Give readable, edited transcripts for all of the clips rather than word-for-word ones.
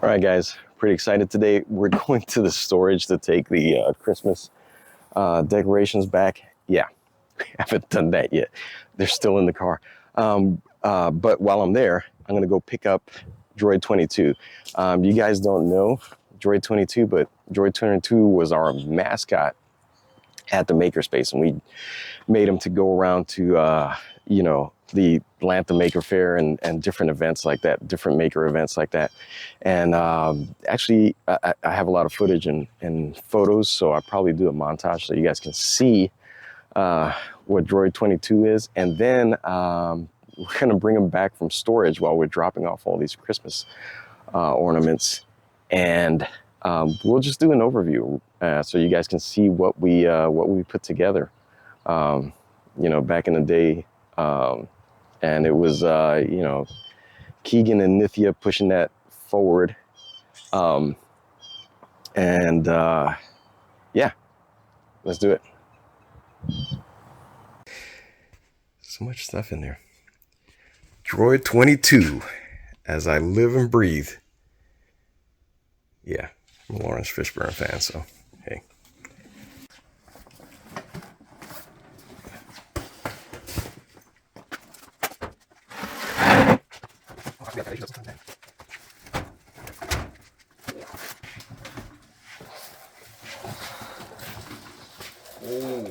All right, guys, pretty excited today. We're going to the storage to take the Christmas decorations back. Yeah, we haven't done that yet. They're still in the car. But while I'm there, I'm gonna go pick up Droid 22. You guys don't know Droid 22, but Droid 22 was our mascot at the Makerspace, and we made him to go around to, you know, the Atlanta Maker Fair and different events like that, different maker events like that. And actually, I have a lot of footage and photos, so I'll probably do a montage so you guys can see what Droid 22 is. And then we're gonna bring him back from storage while we're dropping off all these Christmas ornaments. And we'll just do an overview so you guys can see what we put together. You know, back in the day, and it was you know, Keegan and Nithya pushing that forward, and yeah, let's do it. So much stuff in there. Droid 22, as I live and breathe. Yeah, I'm a Lawrence Fishburne fan, so hey. Oh,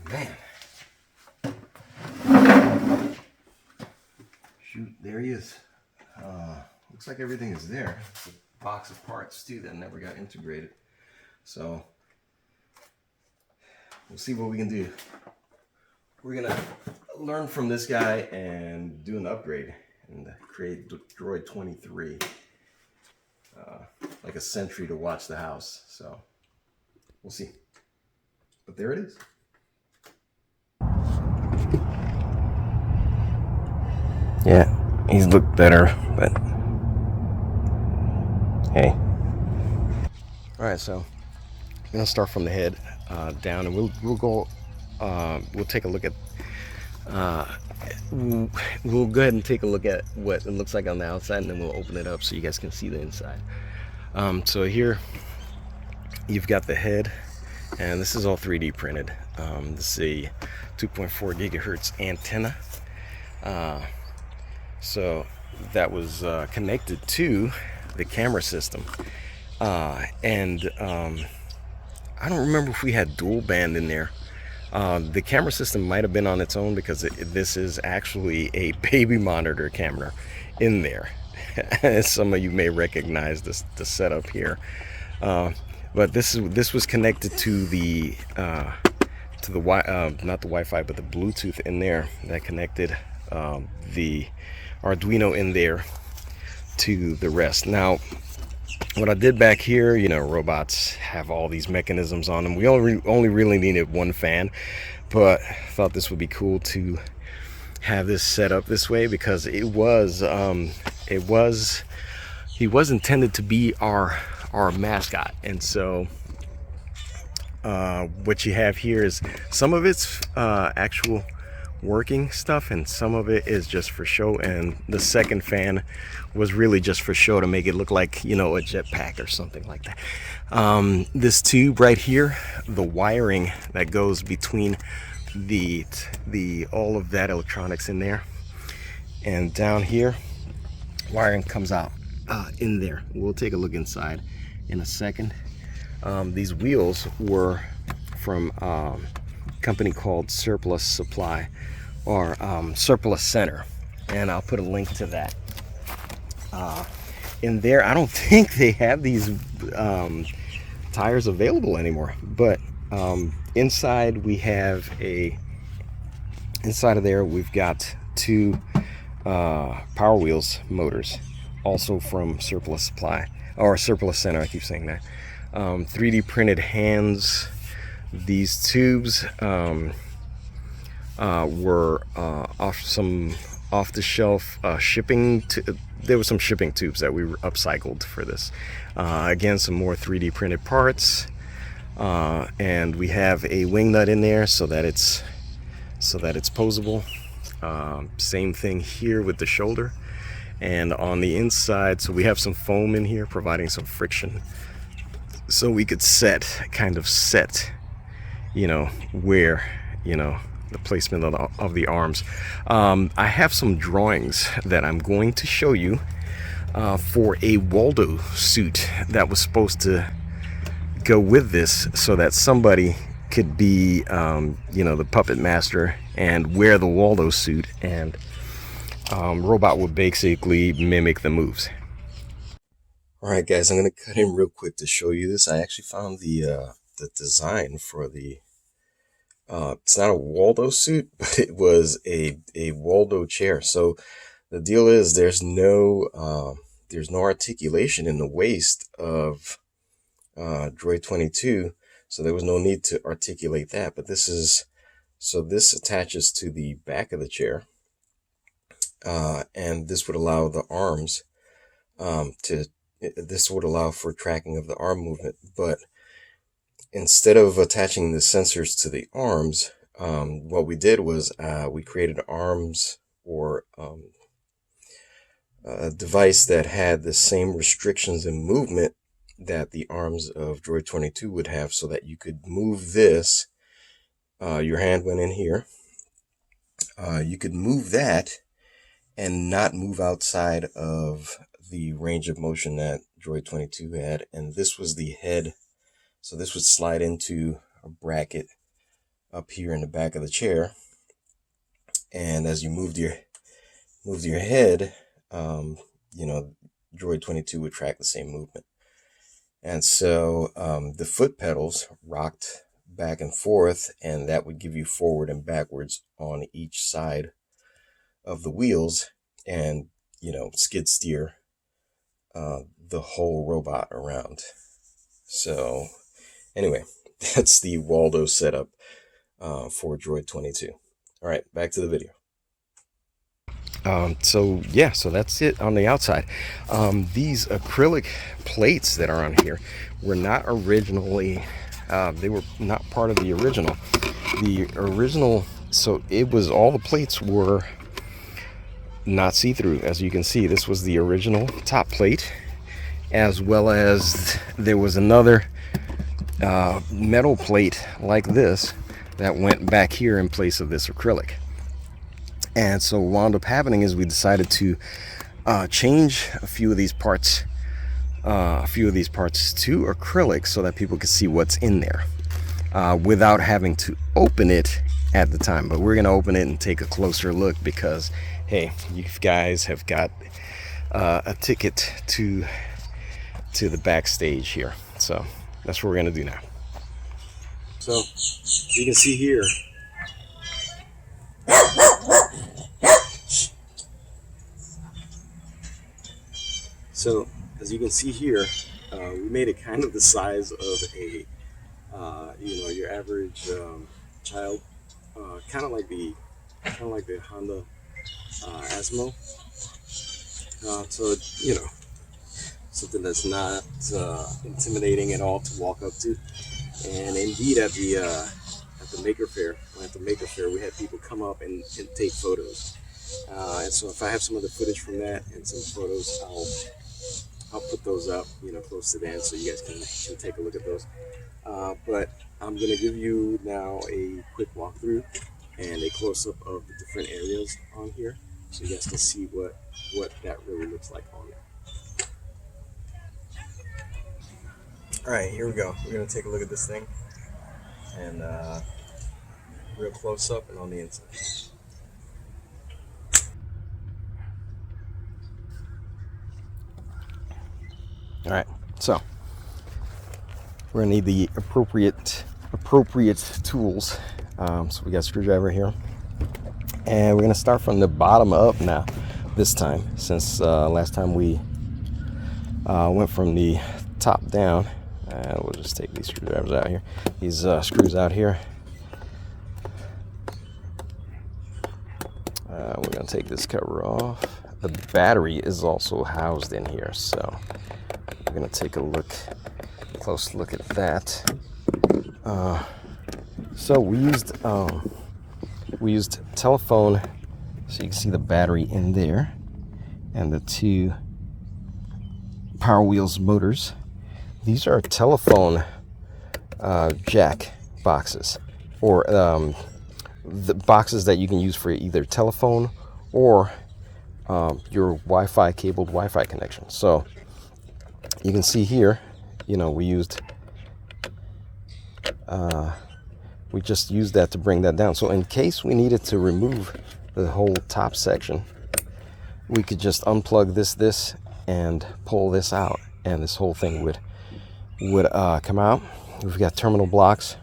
man. Shoot, there he is. Looks like everything is there. It's a box of parts too that never got integrated. So we'll see what we can do. We're gonna learn from this guy and do an upgrade and create Droid 23. Like a sentry to watch the house. So we'll see. But there it is. Yeah, he's looked better, but hey. All right, so I'm gonna start from the head down, and we'll go. We'll take a look at. We'll go ahead and take a look at what it looks like on the outside, and then we'll open it up so you guys can see the inside. So here you've got the head, and this is all 3D printed. This is a 2.4 gigahertz antenna. So that was connected to the camera system. And I don't remember if we had dual band in there. The camera system might have been on its own because this is actually a baby monitor camera in there. Some of you may recognize the setup here, but this was connected to the not the Wi-Fi, but the Bluetooth in there that connected the Arduino in there to the rest. Now, what I did back here, you know, robots have all these mechanisms on them. We only really needed one fan, but I thought this would be cool to have this set up this way because he was intended to be our mascot. And so what you have here is some of it's actual working stuff and some of it is just for show, and the second fan was really just for show to make it look like, you know, a jetpack or something like that. This tube right here, the wiring that goes between the all of that electronics in there, and down here wiring comes out in there. We'll take a look inside in a second. These wheels were from a company called Surplus Supply, or Surplus Center, and I'll put a link to that in there. I don't think they have these tires available anymore, but inside we have inside of there we've got two Power Wheels motors, also from Surplus Supply, or Surplus Center, I keep saying that. 3D printed hands. These tubes were off the shelf shipping. There were some shipping tubes that we upcycled for this. Again, some more 3D printed parts, and we have a wing nut in there so that it's posable. Same thing here with the shoulder. And on the inside, so we have some foam in here providing some friction, so we could kind of set, where, the placement of the arms. I have some drawings that I'm going to show you for a Waldo suit that was supposed to go with this, so that somebody could be, the puppet master and wear the Waldo suit, and robot would basically mimic the moves. All right, guys, I'm going to cut in real quick to show you this. I actually found the design for the, it's not a Waldo suit, but it was a Waldo chair. So the deal is there's no articulation in the waist of Droid 22, so there was no need to articulate that. But this attaches to the back of the chair, and this would allow the arms this would allow for tracking of the arm movement. But instead of attaching the sensors to the arms, what we did was we created arms, or a device that had the same restrictions in movement that the arms of Droid 22 would have, so that you could move this. Your hand went in here. You could move that and not move outside of the range of motion that Droid 22 had. And this was the head. So this would slide into a bracket up here in the back of the chair. And as you moved your head, Droid 22 would track the same movement. And so the foot pedals rocked back and forth, and that would give you forward and backwards on each side of the wheels, and skid steer the whole robot around. So anyway, that's the Waldo setup for Droid 22. All right, back to the video. So that's it on the outside. These acrylic plates that are on here were not originally, they were not part of the original. So it was, all the plates were not see-through. As you can see, this was the original top plate, as well as there was another metal plate like this that went back here in place of this acrylic. And so what wound up happening is we decided to change a few of these parts to acrylic, so that people could see what's in there without having to open it at the time. But we're going to open it and take a closer look, because hey, you guys have got a ticket to the backstage here. So that's what we're going to do now. So you can see here, so as you can see here, we made it kind of the size of a your average child, kind of like the Honda Asmo. So something that's not intimidating at all to walk up to. And indeed, at the Maker Fair, we had people come up and take photos. And so if I have some other footage from that and some photos, I'll put those up, close to the end, so you guys can take a look at those. But I'm gonna give you now a quick walkthrough and a close-up of the different areas on here, so you guys can see what that really looks like on there. All right, here we go. We're gonna take a look at this thing, and real close-up and on the inside. All right, so we're gonna need the appropriate tools. So we got a screwdriver here, and we're gonna start from the bottom up now. This time, since last time we went from the top down, we'll just take these screwdrivers out here. These screws out here. We're gonna take this cover off. The battery is also housed in here, so we're gonna take a close look at that. So we used telephone, so you can see the battery in there, and the two Power Wheels motors. These are telephone jack boxes, or the boxes that you can use for either telephone or your Wi-Fi, cabled Wi-Fi connection. So you can see here, you know, we just used that to bring that down. So in case we needed to remove the whole top section, we could just unplug this and pull this out, and this whole thing would come out. We've got terminal blocks,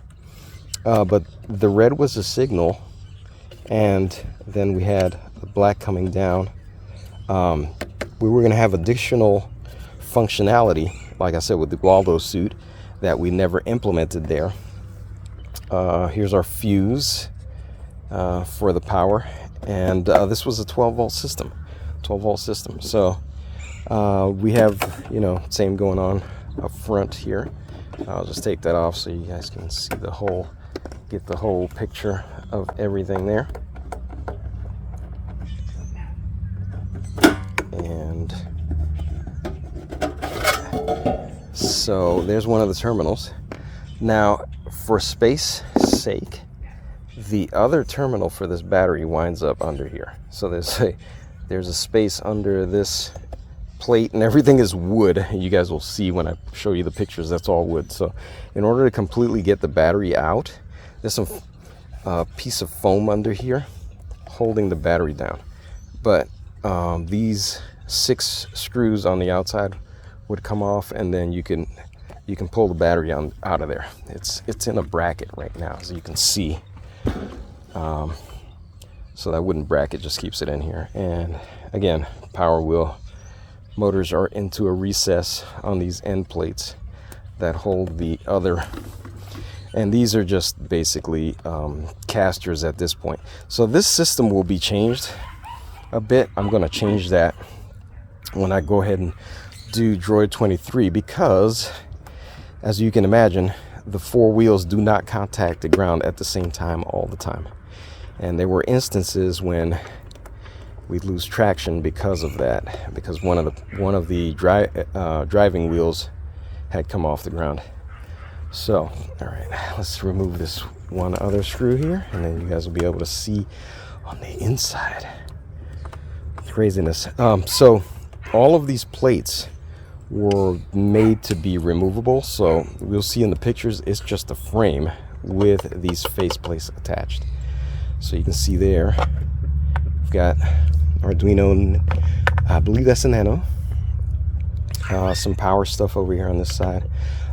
but the red was the signal, and then we had the black coming down. We were going to have additional functionality, like I said, with the Waldo suit that we never implemented there. Here's our fuse for the power, and this was a 12-volt system. So we have, you know, same going on up front here. I'll just take that off so you guys can see get the whole picture of everything there. And so there's one of the terminals. Now, for space sake, the other terminal for this battery winds up under here. So there's a space under this plate, and everything is wood. You guys will see when I show you the pictures, that's all wood. So in order to completely get the battery out, there's some piece of foam under here holding the battery down. But these 6 screws on the outside would come off, and then you can pull the battery out of there. It's in a bracket right now, as you can see. So that wooden bracket just keeps it in here. And again, Power Wheel motors are into a recess on these end plates that hold the other. And these are just basically casters at this point. So this system will be changed a bit. I'm going to change that when I go ahead and do Droid 23, because as you can imagine, the 4 wheels do not contact the ground at the same time all the time. And there were instances when we lose traction because of that, because one of the driving wheels had come off the ground. So, all right, let's remove this one other screw here, and then you guys will be able to see on the inside. Craziness. So all of these plates were made to be removable. So we'll see in the pictures, it's just a frame with these face plates attached. So you can see there, we've got Arduino, I believe that's a Nano. Some power stuff over here on this side.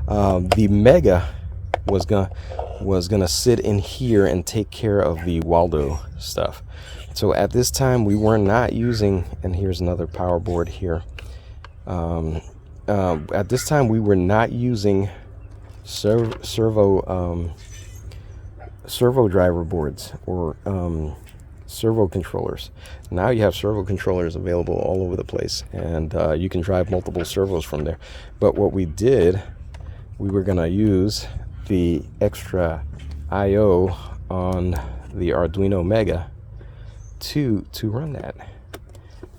The Mega was gonna sit in here and take care of the Waldo stuff. So at this time we were not using, and here's another power board here. At this time we were not using servo driver boards or servo controllers. Now you have servo controllers available all over the place, and you can drive multiple servos from there. But what we did, we were gonna use the extra I/O on the Arduino Mega to run that.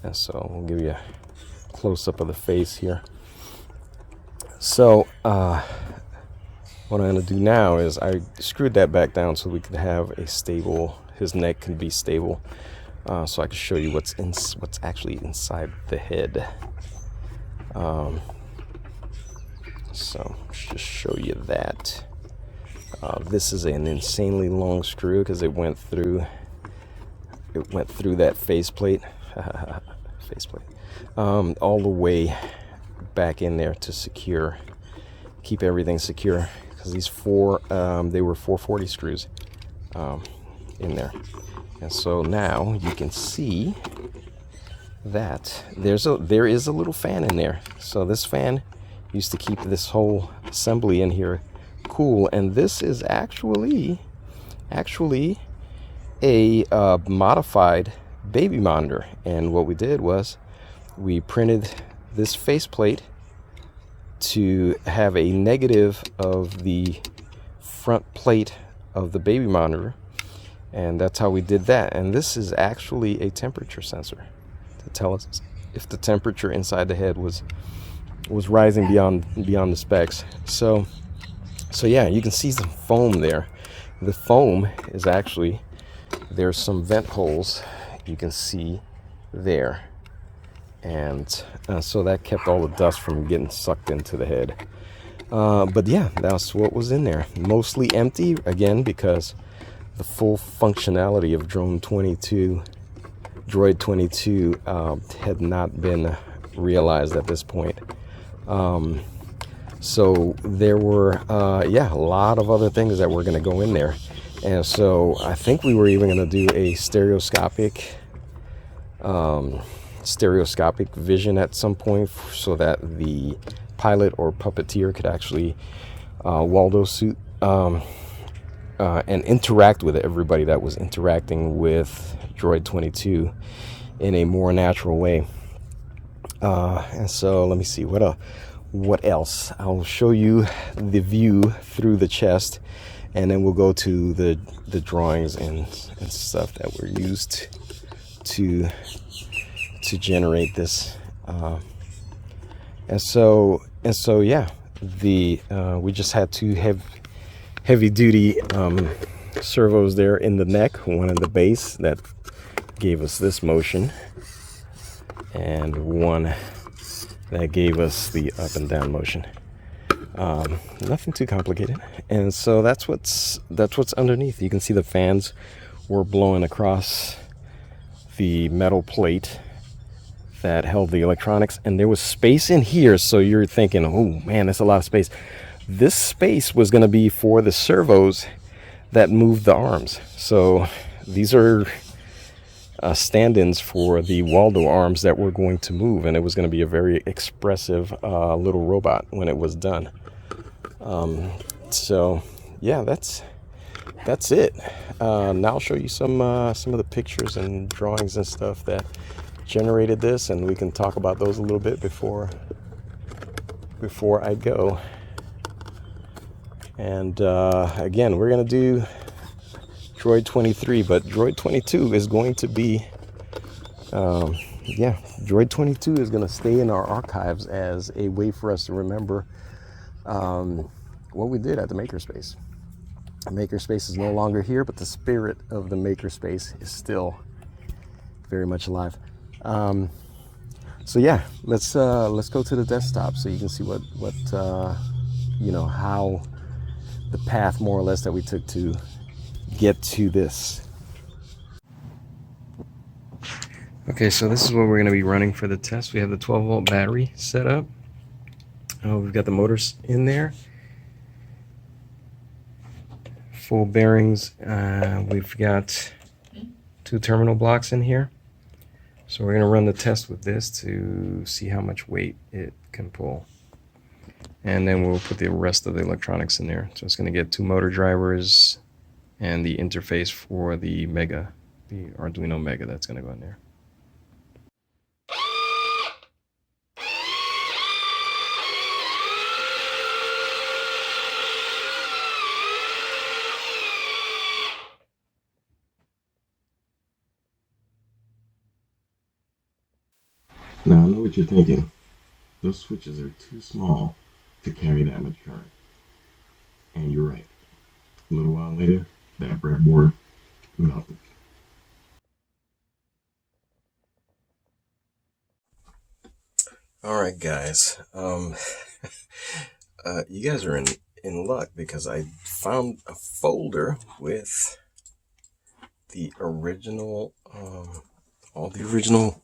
And so we'll give you a close-up of the face here. So what I'm going to do now is I screwed that back down so we could have a stable, his neck can be stable, so I can show you what's actually inside the head. So just show you that. This is an insanely long screw because it went through that faceplate, all the way back in there to keep everything secure, because these they were 440 screws in there. And so now you can see that there is a little fan in there. So this fan used to keep this whole assembly in here cool, and this is actually a modified baby monitor. And what we did was we printed this faceplate to have a negative of the front plate of the baby monitor, and that's how we did that. And this is actually a temperature sensor to tell us if the temperature inside the head was rising beyond the specs. So yeah, you can see some foam there. The foam is actually, there's some vent holes you can see there, and so that kept all the dust from getting sucked into the head. But yeah, that's what was in there. Mostly empty, again, because the full functionality of Droid 22 had not been realized at this point. So there were, yeah, a lot of other things that were going to go in there. And so I think we were even going to do a stereoscopic vision at some point, so that the pilot or puppeteer could actually Waldo suit and interact with everybody that was interacting with Droid 22 in a more natural way. And so let me see what else. I'll show you the view through the chest, and then we'll go to the drawings and stuff that were used to generate this. And so yeah, we just had two heavy duty servos there in the neck, one in the base that gave us this motion, and one that gave us the up and down motion. Nothing too complicated. And so that's what's underneath. You can see the fans were blowing across the metal plate that held the electronics, and there was space in here. So you're thinking, oh man, that's a lot of space. This space was going to be for the servos that moved the arms. So these are stand-ins for the Waldo arms that were going to move, and it was going to be a very expressive little robot when it was done. So yeah, that's it. Now I'll show you some of the pictures and drawings and stuff that generated this, and we can talk about those a little bit before I go. And again, we're gonna do Droid 23, but Droid 22 is going to be, Droid 22 is going to stay in our archives as a way for us to remember what we did at the Makerspace. The Makerspace is no longer here, but the spirit of the Makerspace is still very much alive. So yeah, let's go to the desktop so you can see what how the path more or less that we took to get to this. Okay, so this is what we're going to be running for the test. We have the 12-volt battery set up. We've got the motors in there, full bearings. We've got 2 terminal blocks in here. So we're going to run the test with this to see how much weight it can pull. And then we'll put the rest of the electronics in there. So it's going to get 2 motor drivers and the interface for the Arduino Mega that's going to go in there. Now I know what you're thinking. Those switches are too small to carry that much current. And you're right. A little while later, that breadboard melted. All right, guys. You guys are in luck, because I found a folder with the original, all the original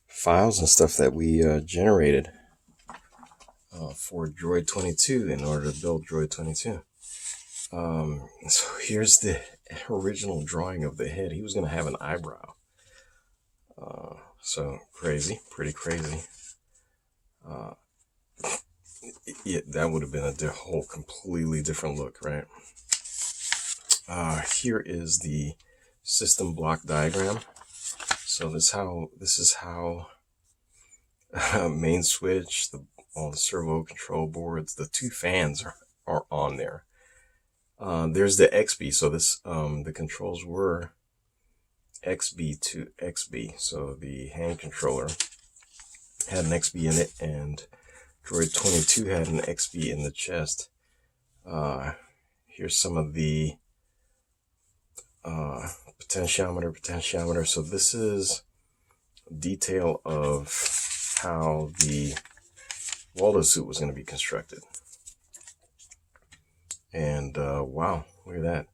files and stuff that we generated for Droid 22 in order to build Droid 22. So here's the original drawing of the head. He was going to have an eyebrow. So crazy, pretty crazy. Yeah, that would have been a whole completely different look, right? Here is the system block diagram. So this is how main switch, all the servo control boards, the 2 fans are on there. There's the XB. So this the controls were XB to XB. So the hand controller had an XB in it, and Droid 22 had an XB in the chest. Here's some of the potentiometer. So this is detail of how the Waldo suit was going to be constructed. And wow, look at that.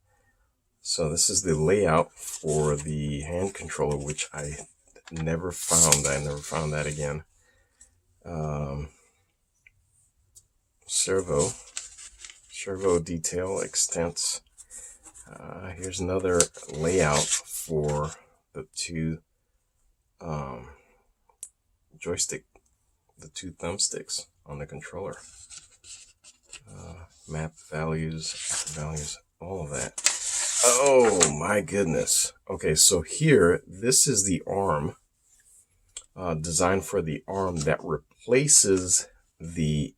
So this is the layout for the hand controller, which I never found. I never found that again. Servo detail extents. Here's another layout for the two the two thumbsticks on the controller. Map values, all of that. Oh my goodness. Okay, so here, this is the arm, designed for the arm that replaces the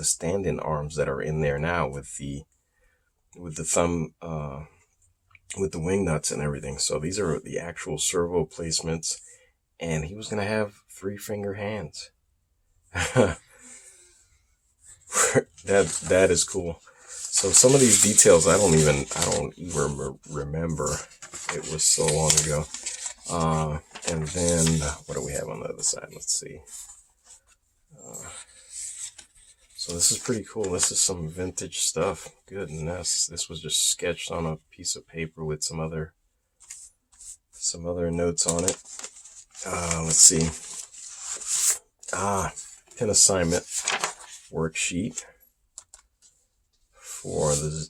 stand-in arms that are in there now with the thumb, with the wing nuts and everything. So these are the actual servo placements, and he was gonna have 3-finger hands. That is cool. So some of these details I don't even remember. It was so long ago. And then what do we have on the other side? Let's see. So this is pretty cool. This is some vintage stuff. Goodness, this was just sketched on a piece of paper with some other notes on it. Let's see. Pin assignment worksheet for the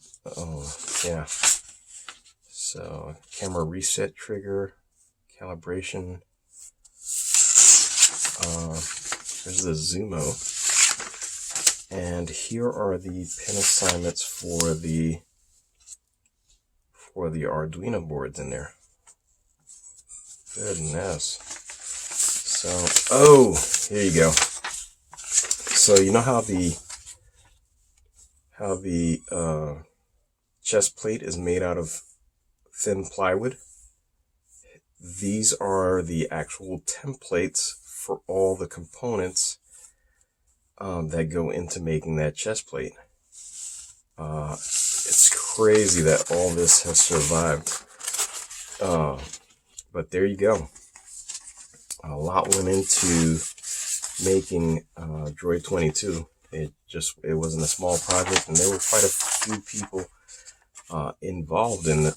so camera reset trigger, calibration. There's the Zumo, and here are the pin assignments for the Arduino boards in there. Goodness. So, oh, here you go. So you know how the chest plate is made out of thin plywood? These are the actual templates for all the components that go into making that chest plate. It's crazy that all this has survived. But there you go. A lot went into making Droid 22. It wasn't a small project, and there were quite a few people involved in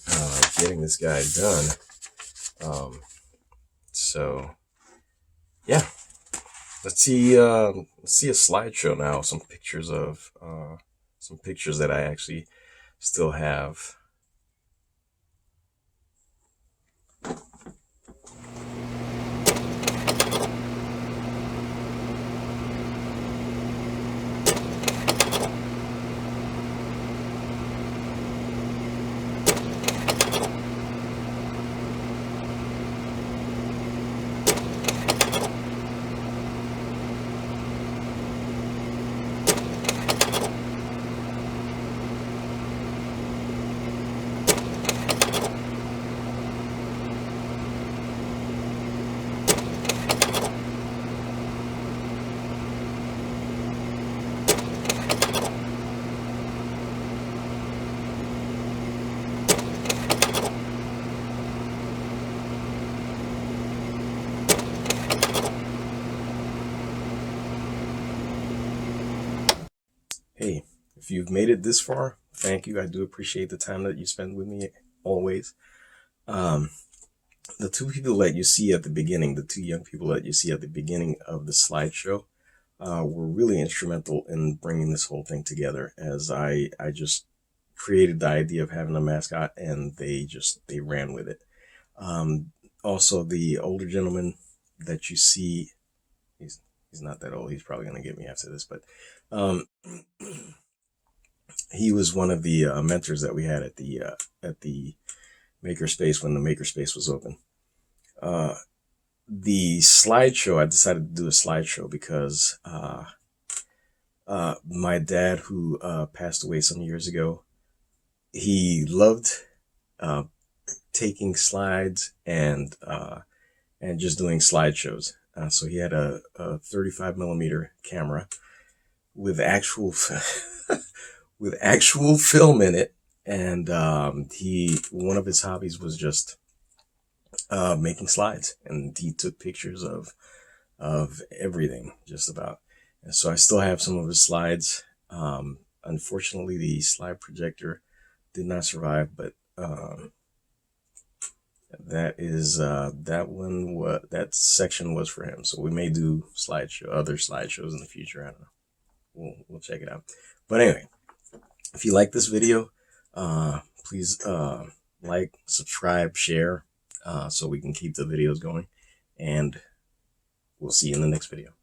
getting this guy done. So yeah, let's see a slideshow now. Some pictures that I actually still have. Hey, if you've made it this far, thank you. I do appreciate the time that you spend with me always. The two people that you see at the beginning, the two young people that you see at the beginning of the slideshow, were really instrumental in bringing this whole thing together, as I just created the idea of having a mascot, and they ran with it. Also, the older gentleman that you see, he's not that old. He's probably going to get me after this, but he was one of the mentors that we had at the Makerspace when the Makerspace was open. The slideshow, I decided to do a slideshow because my dad, who passed away some years ago, he loved taking slides and just doing slideshows. So he had a 35 millimeter camera with actual with actual film in it, and one of his hobbies was just making slides, and he took pictures of everything, just about. And so I still have some of his slides. Unfortunately, the slide projector did not survive, but that section was for him. So we may do other slideshows in the future. I don't know. We'll check it out. But anyway, if you like this video, please like, subscribe, share, so we can keep the videos going. And we'll see you in the next video.